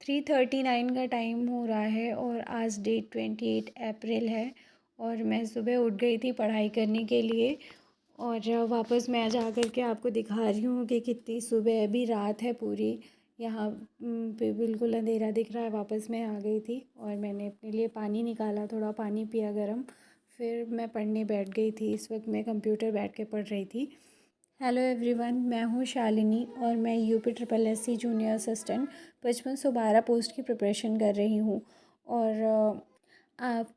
3:39 का टाइम हो रहा है और आज डेट 28 अप्रैल है। और मैं सुबह उठ गई थी पढ़ाई करने के लिए। और वापस मैं आज आकर के आपको दिखा रही हूँ कि कितनी सुबह अभी रात है पूरी। यहाँ पे बिल्कुल अंधेरा दिख रहा है। वापस मैं आ गई थी और मैंने अपने लिए पानी निकाला, थोड़ा पानी पिया गरम। फिर मैं पढ़ने बैठ गई थी। इस वक्त मैं कंप्यूटर बैठ के पढ़ रही थी। हेलो एवरीवन, मैं हूँ शालिनी और मैं UP triple S C junior assistant 5512 post की प्रिपरेशन कर रही हूँ। और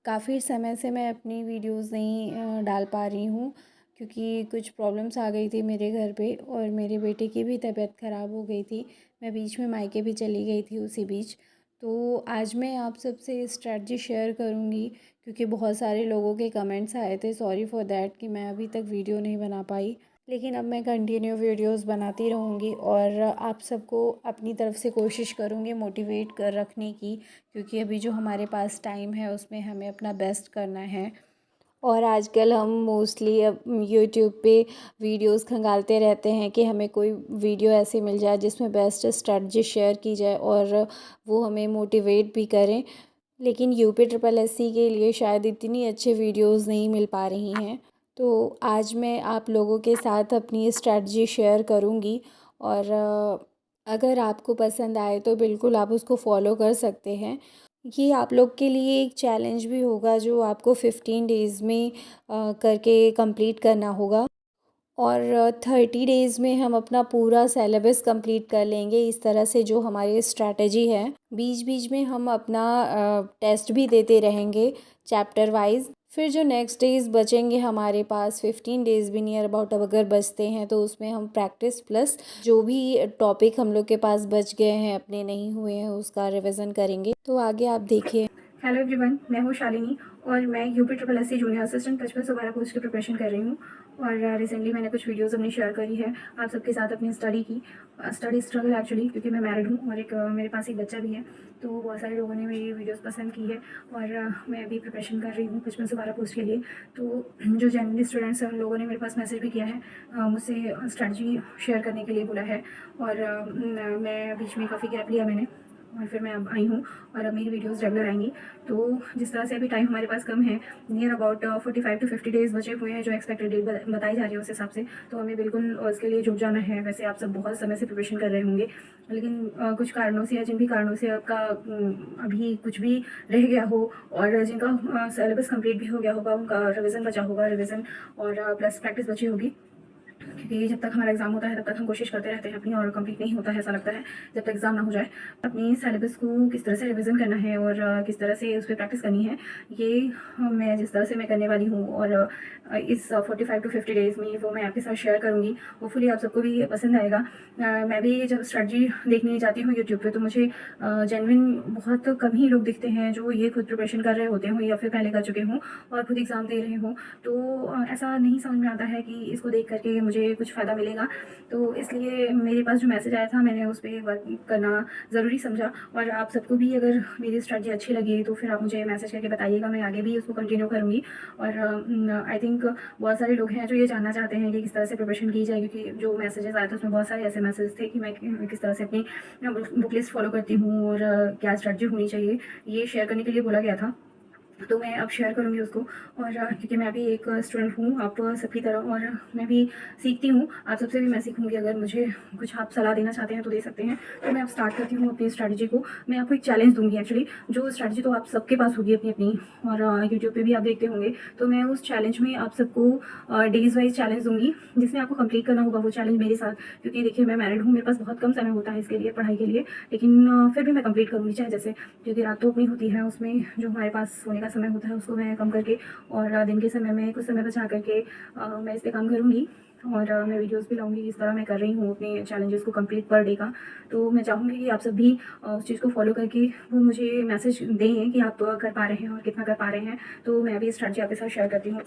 काफ़ी समय से मैं अपनी वीडियोस नहीं डाल पा रही हूँ, क्योंकि कुछ प्रॉब्लम्स आ गई थी मेरे घर पे और मेरे बेटे की भी तबीयत ख़राब हो गई थी। मैं बीच में मायके भी चली गई थी उसी बीच। तो आज मैं आप सबसे स्ट्रैटेजी शेयर करूँगी, क्योंकि बहुत सारे लोगों के कमेंट्स आए थे। सॉरी फॉर दैट कि मैं अभी तक वीडियो नहीं बना पाई, लेकिन अब मैं कंटिन्यू वीडियोस बनाती रहूँगी और आप सबको अपनी तरफ से कोशिश करूँगी मोटिवेट कर रखने की, क्योंकि अभी जो हमारे पास टाइम है उसमें हमें अपना बेस्ट करना है। और आजकल हम मोस्टली अब यूट्यूब पे वीडियोस खंगालते रहते हैं कि हमें कोई वीडियो ऐसी मिल जाए जिसमें बेस्ट स्ट्रेटजी शेयर की जाए और वो हमें मोटिवेट भी करें। लेकिन यूपी ट्रिपल एससी के लिए शायद इतनी अच्छी वीडियोस नहीं मिल पा रही हैं। तो आज मैं आप लोगों के साथ अपनी स्ट्रेटजी शेयर करूंगी। और अगर आपको पसंद आए तो बिल्कुल आप उसको फॉलो कर सकते हैं। ये आप लोग के लिए एक चैलेंज भी होगा जो आपको 15 डेज़ में करके कंप्लीट करना होगा। और 30 डेज़ में हम अपना पूरा सिलेबस कंप्लीट कर लेंगे। इस तरह से जो हमारी स्ट्रैटेजी है, बीच बीच में हम अपना टेस्ट भी देते रहेंगे चैप्टर वाइज। फिर जो नेक्स्ट डेज़ बचेंगे हमारे पास, 15 डेज़ भी नियर अबाउट अब अगर बचते हैं तो उसमें हम प्रैक्टिस प्लस जो भी टॉपिक हम लोग के पास बच गए हैं, अपने नहीं हुए हैं, उसका रिवीजन करेंगे। तो आगे आप देखिए। हेलो एवरीवन, मैं हूँ शालिनी और मैं UP triple S C junior assistant 5512 post की प्रिपरेशन कर रही हूँ। और रिसेंटली मैंने कुछ वीडियोस अपनी शेयर करी है आप सबके साथ अपनी स्टडी स्ट्रगल एक्चुअली, क्योंकि मैं मैरिड हूँ और मेरे पास एक बच्चा भी है। तो बहुत सारे लोगों ने मेरी वीडियोस पसंद की है और मैं अभी प्रिपरेशन कर रही हूँ 5512 पोस्ट के लिए। तो जो जेन्युइन स्टूडेंट्स हैं उन लोगों ने मेरे पास मैसेज भी किया है, मुझसे स्ट्रैटेजी शेयर करने के लिए बोला है। और मैं बीच में काफ़ी गैप लिया मैंने और फिर मैं अब आई हूँ और अब मेरी वीडियोस रेगुलर आएंगी। तो जिस तरह से अभी टाइम हमारे पास कम है, नियर अबाउट 45 to 50 डेज़ बचे हुए हैं जो एक्सपेक्टेड डेट बताई जा रही है उस हिसाब से, तो हमें बिल्कुल उसके लिए जुट जाना है। वैसे आप सब बहुत समय से प्रिपरेशन कर रहे होंगे, लेकिन कुछ कारणों से या जिन भी कारणों से आपका अभी कुछ भी रह गया हो और जिनका सिलेबस कंप्लीट भी हो गया होगा, उनका रिविज़न बचा होगा, रिविज़न और प्लस प्रैक्टिस बची होगी। क्योंकि जब तक हमारा एग्ज़ाम होता है तब तक हम कोशिश करते रहते हैं अपनी, और कंप्लीट नहीं होता है ऐसा लगता है जब तक एग्ज़ाम ना हो जाए। अपनी सिलेबस को किस तरह से रिवीजन करना है और किस तरह से उस पर प्रैक्टिस करनी है, ये मैं जिस तरह से मैं करने वाली हूँ और इस 45 to 50 डेज़ में वो मैं आपके साथ शेयर करूँगी। होपफुली आप सबको भी पसंद आएगा। मैं भी जब स्ट्रेटजी देखने जाती हूँ यूट्यूब पे तो मुझे जेन्युइन बहुत कम ही लोग दिखते हैं जो ये खुद प्रिपरेशन कर रहे होते हों या फिर पहले कर चुके हों और खुद एग्ज़ाम दे रहे हों। तो ऐसा नहीं समझ में आता है कि इसको देख करके मुझे कुछ फ़ायदा मिलेगा। तो इसलिए मेरे पास जो मैसेज आया था मैंने उस पर वर्क करना ज़रूरी समझा। और आप सबको भी अगर मेरी स्ट्रैटेजी अच्छी लगी तो फिर आप मुझे मैसेज करके बताइएगा, मैं आगे भी उसको कंटिन्यू करूँगी। और आई थिंक बहुत सारे लोग हैं जो ये जानना चाहते हैं कि किस तरह से प्रिपरेशन की जाए, क्योंकि जो मैसेजेस आए थे उसमें बहुत सारे ऐसे मैसेज थे कि मैं किस तरह से अपनी बुक लिस्ट फॉलो करती हूँ और क्या स्ट्रैटेजी होनी चाहिए, ये शेयर करने के लिए बोला गया था। तो मैं अब शेयर करूँगी उसको। और क्योंकि मैं भी एक स्टूडेंट हूँ आप सबकी तरह और मैं भी सीखती हूँ, आप सबसे भी मैं सीखूँगी। अगर मुझे कुछ आप सलाह देना चाहते हैं तो दे सकते हैं। तो मैं अब स्टार्ट करती हूँ अपनी स्ट्रैटेजी को। मैं आपको एक चैलेंज दूँगी एक्चुअली, जो स्ट्रैटेजी तो आप सबके पास होगी अपनी अपनी, और यूट्यूब पे भी आप देखते होंगे। तो मैं उस चैलेंज में आप सबको डेज़ वाइज़ चैलेंज दूँगी जिसमें आपको कंप्लीट करना होगा वो चैलेंज मेरे साथ। क्योंकि देखिए मैं मैरिड हूँ, मेरे पास बहुत कम समय होता है इसके लिए, पढ़ाई के लिए, लेकिन फिर भी मैं कंप्लीट करूँगी चाहे जैसे, क्योंकि रात तो अपनी होती है, उसमें जो हमारे पास सोने का समय होता है उसको मैं कम करके और दिन के समय में कुछ समय बचा करके मैं इस पे काम करूँगी। और मैं वीडियोस भी लाऊँगी इस तरह मैं कर रही हूँ अपने चैलेंजेस को कंप्लीट पर डे का। तो मैं चाहूँगी कि आप सब भी उस चीज़ को फॉलो करके वो मुझे मैसेज दें कि आप कर पा रहे हैं और कितना कर पा रहे हैं। तो मैं अभी स्ट्रैटेजी आपके साथ शेयर करती हूँ।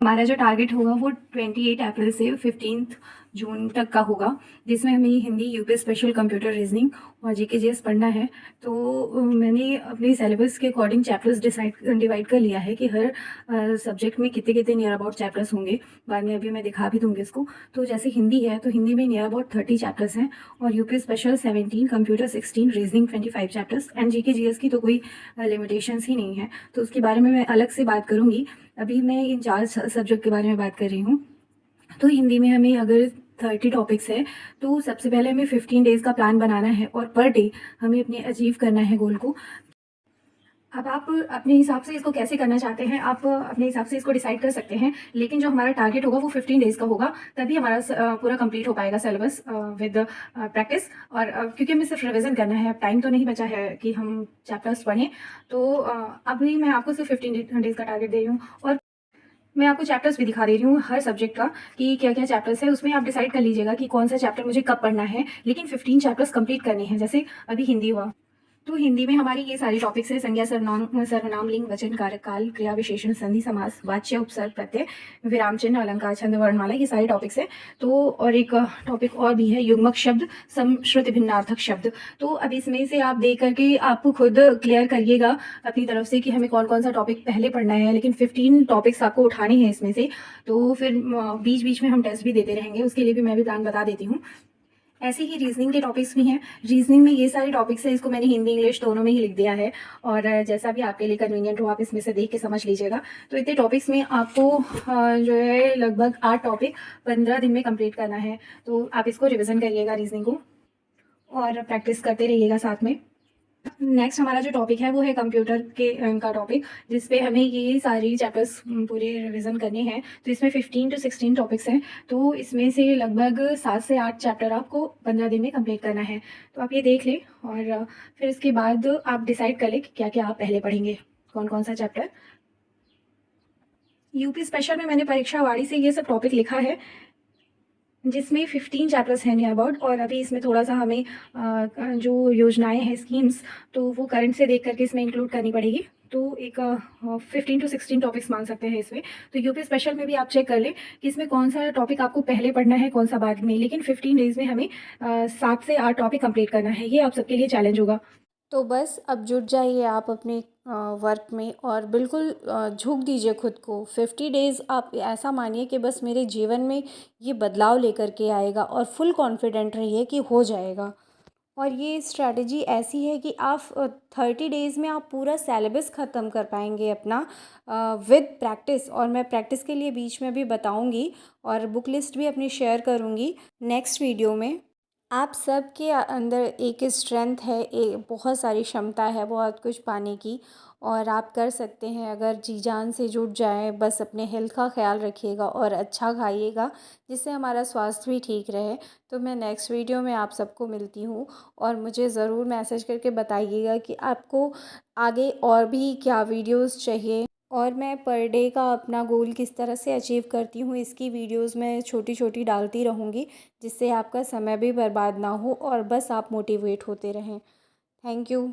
हमारा जो टारगेट होगा वो 28 अप्रैल से 15 जून तक का होगा, जिसमें हमें Hindi, UP special, computer, reasoning और जीके जीएस पढ़ना है। तो मैंने अपने सिलेबस के अकॉर्डिंग चैप्टर्स डिवाइड कर लिया है कि हर सब्जेक्ट में कितने कितने नियर अबाउट चैप्टर्स होंगे। बाद में अभी मैं दिखा भी दूंगी इसको। तो जैसे हिंदी है तो हिंदी में नियर अबाउट 30 चैप्टर्स हैं, और UP special 17, computer 16, reasoning 25 chapters, and GK GS की तो कोई लिमिटेशंस ही नहीं है। तो उसके बारे में मैं अलग से बात करूँगी। अभी मैं इन 4 सब्जेक्ट के बारे में बात कर रही हूँ। तो हिंदी में हमें अगर 30 टॉपिक्स है तो सबसे पहले हमें 15 डेज़ का प्लान बनाना है, और पर डे हमें अपने अचीव करना है गोल को। अब आप अपने हिसाब से इसको कैसे करना चाहते हैं, आप अपने हिसाब से इसको डिसाइड कर सकते हैं, लेकिन जो हमारा टारगेट होगा वो 15 डेज़ का होगा, तभी हमारा पूरा कंप्लीट हो पाएगा सिलेबस विद प्रैक्टिस। और क्योंकि हमें सिर्फ रिवीजन करना है, अब टाइम तो नहीं बचा है कि हम चैप्टर्स पढ़ें। तो अभी मैं आपको सिर्फ 15 डेज़ का टारगेट दे रही हूँ, और मैं आपको चैप्टर्स भी दिखा दे रही हूँ हर सब्जेक्ट का कि क्या क्या चैप्टर्स है। उसमें आप डिसाइड कर लीजिएगा कि कौन सा चैप्टर मुझे कब पढ़ना है, लेकिन 15 चैप्टर्स कंप्लीट करने हैं। जैसे अभी हिंदी हुआ, तो हिंदी में हमारी ये सारी टॉपिक्स है: संज्ञा, सर्वनाम, लिंग, वचन, कारक, काल, क्रिया, विशेषण, संधि, समास, वाच्य, उपसर्ग, प्रत्यय, विराम चिन्ह, अलंकार, छंद, वर्णमाला, ये सारे टॉपिक्स है। तो और एक टॉपिक और भी है, युग्मक शब्द, श्रुति भिन्नार्थक शब्द। तो अब इसमें से आप देख करके आप खुद क्लियर करिएगा अपनी तरफ से कि हमें कौन कौन सा टॉपिक पहले पढ़ना है, लेकिन 15 टॉपिक्स आपको उठाने हैं इसमें से। तो फिर बीच बीच में हम टेस्ट भी देते रहेंगे, उसके लिए भी मैं भी प्लान बता देती हूँ। ऐसे ही रीजनिंग के टॉपिक्स भी हैं। रीजनिंग में ये सारे टॉपिक्स हैं, इसको मैंने हिंदी इंग्लिश दोनों में ही लिख दिया है, और जैसा भी आपके लिए कन्वीनियंट हो आप इसमें से देख के समझ लीजिएगा। तो इतने टॉपिक्स में आपको जो है लगभग 8 टॉपिक 15 दिन में कंप्लीट करना है। तो आप इसको रिविज़न करिएगा रीजनिंग को, और प्रैक्टिस करते रहिएगा साथ में। नेक्स्ट हमारा जो टॉपिक है वो है कंप्यूटर के का टॉपिक, जिसपे हमें ये सारी चैप्टर्स पूरे रिवीजन करने हैं। तो इसमें 15 to 16 टॉपिक्स हैं, तो इसमें से लगभग 7 से 8 चैप्टर आपको 15 दिन में कंप्लीट करना है। तो आप ये देख लें, और फिर इसके बाद आप डिसाइड कर लें कि क्या क्या आप पहले पढ़ेंगे, कौन कौन सा चैप्टर। यूपी स्पेशल में मैंने परीक्षा वाणी से ये सब टॉपिक लिखा है, जिसमें 15 चैप्टर्स हैं नियर अबाउट। और अभी इसमें थोड़ा सा हमें जो योजनाएं हैं, स्कीम्स, तो वो करंट से देख करके इसमें इंक्लूड करनी पड़ेगी। तो एक 15 to 16 टॉपिक्स मान सकते हैं इसमें। तो यूपी स्पेशल में भी आप चेक कर लें कि इसमें कौन सा टॉपिक आपको पहले पढ़ना है, कौन सा बाद में, लेकिन 15 डेज़ में हमें 7 से 8 टॉपिक कंप्लीट करना है। ये आप सबके लिए चैलेंज होगा। तो बस अब जुट जाइए आप अपने वर्क में, और बिल्कुल झोंक दीजिए खुद को। 50 डेज़ आप ऐसा मानिए कि बस मेरे जीवन में ये बदलाव लेकर के आएगा, और फुल कॉन्फिडेंट रहिए कि हो जाएगा। और ये स्ट्रैटेजी ऐसी है कि आप 30 डेज़ में आप पूरा सिलेबस ख़त्म कर पाएंगे अपना विद प्रैक्टिस। और मैं प्रैक्टिस के लिए बीच में भी बताऊंगी, और बुक लिस्ट भी अपनी शेयर करूंगी नेक्स्ट वीडियो में। आप सबके अंदर एक स्ट्रेंथ है, एक बहुत सारी क्षमता है बहुत कुछ पाने की, और आप कर सकते हैं अगर जी जान से जुट जाएं। बस अपने हेल्थ का ख्याल रखिएगा और अच्छा खाइएगा, जिससे हमारा स्वास्थ्य भी ठीक रहे। तो मैं नेक्स्ट वीडियो में आप सबको मिलती हूँ, और मुझे ज़रूर मैसेज करके बताइएगा कि आपको आगे और भी क्या वीडियोस चाहिए, और मैं पर डे का अपना गोल किस तरह से अचीव करती हूँ इसकी वीडियोस मैं छोटी छोटी डालती रहूँगी, जिससे आपका समय भी बर्बाद ना हो और बस आप मोटिवेट होते रहें। Thank you.